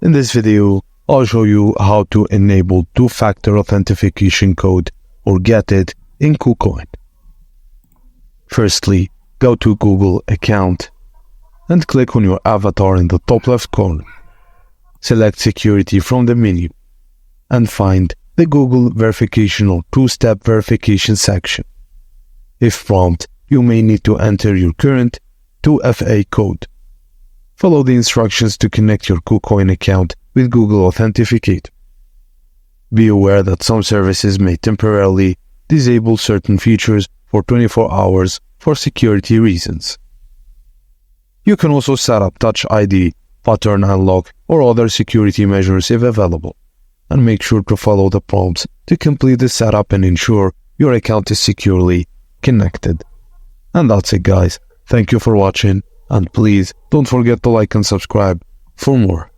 In this video, I'll show you how to enable two-factor authentication code or get it in KuCoin. Firstly, go to Google account and click on your avatar in the top left corner. Select security from the menu and find the Google verification or two-step verification section. If prompted, you may need to enter your current 2FA code. Follow the instructions to connect your KuCoin account with Google Authenticator. Be aware that some services may temporarily disable certain features for 24 hours for security reasons. You can also set up Touch ID, pattern unlock, or other security measures if available, and make sure to follow the prompts to complete the setup and ensure your account is securely connected. And that's it, guys. Thank you for watching, and please don't forget to like and subscribe for more.